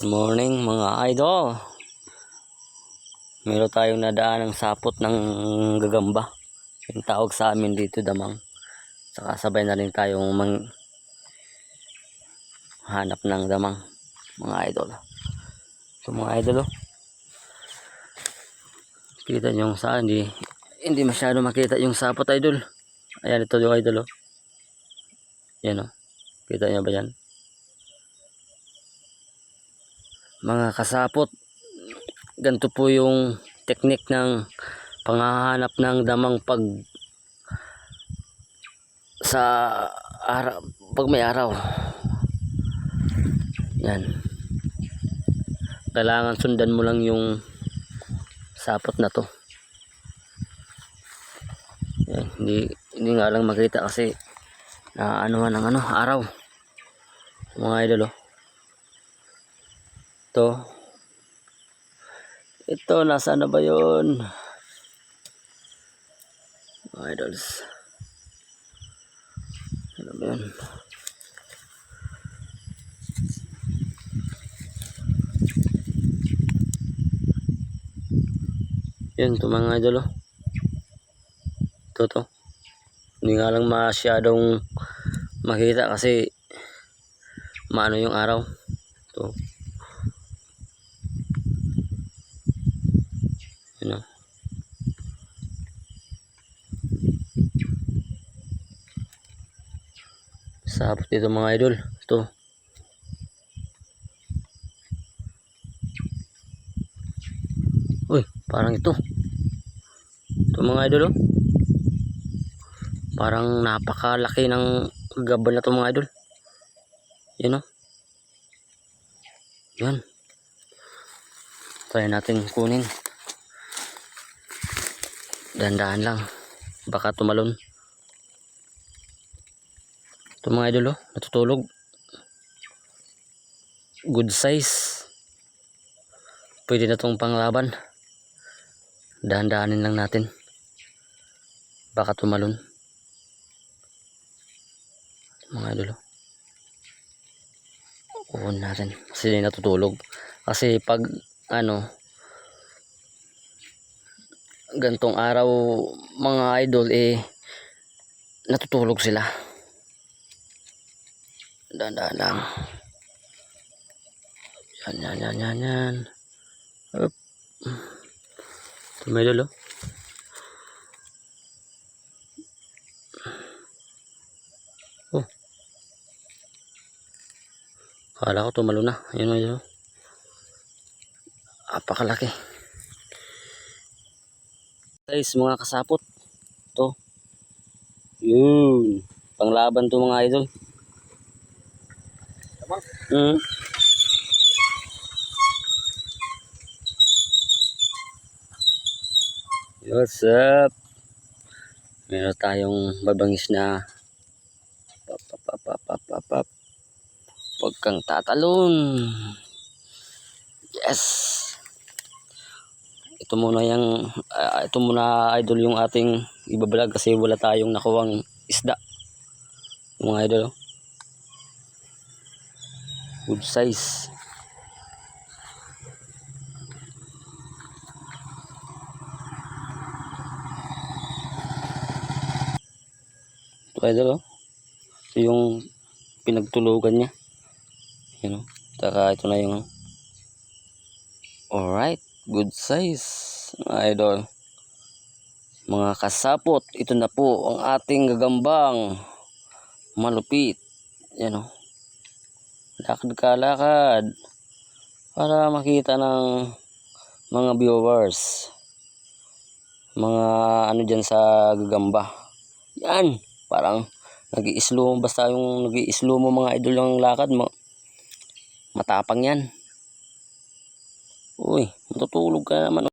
Morning mga idol. Meron tayong nadaan ng sapot ng gagamba. Yung tawag sa amin dito damang. Saka sabay na rin tayong hanap ng damang mga idol. So mga idol, kita nyo sa hindi masyado makita yung sapot idol. Ayan, ito yung idol. Yan o. Kita nyo ba yan? Mga kasapot, ganito po yung teknik ng panghahanap ng damang pag may araw. Yan. Kailangan sundan mo lang yung sapot na to. Yan, hindi nga lang makita kasi anuhan ng araw. Mga idol ito nasa na ba yun mga idols? Ano ba yun? Yun to mga idol ito hindi nga lang masyadong makita kasi maano yung araw ito. Yun o. Sapot dito mga idol. Ito. Uy, parang ito. Ito mga idol parang napakalaki ng gaban na ito mga idol. Yun o. Yan. Try natin kunin. Dahan-dahan lang. Baka tumalon. Ito mga idol natutulog. Good size. Pwede na itong panglaban. Dahan-dahanin lang natin. Baka tumalon. Mga idol kunin natin. Kasi natutulog. Kasi pag gantong araw mga idol natutulog sila. Dahan-dahan lang. Yan. Up. Ito may idol kala ko tumalo na. Ayun idol. Apakalaki. Guys, mga kasapot. Ito. Yun. Panglaban to mga idol. What's up? Meron tayong babangis na huwag kang tatalon. Yes. Ito muna idol yung ating ibablog kasi wala tayong nakuwang isda. Mga idol good size. Ito idol ito yung pinagtulugan niya. Yun saka ito na yung alright, good size mga idol. Mga kasapot, ito na po ang ating gagambang malupit. Yan lakad ka lakad para makita ng mga viewers, mga dyan sa gagamba. Yan, parang nag-i-slow, basta yung nag-i-slow mo mga idol yung lakad mo, matapang yan. Uy, matutulog ka naman.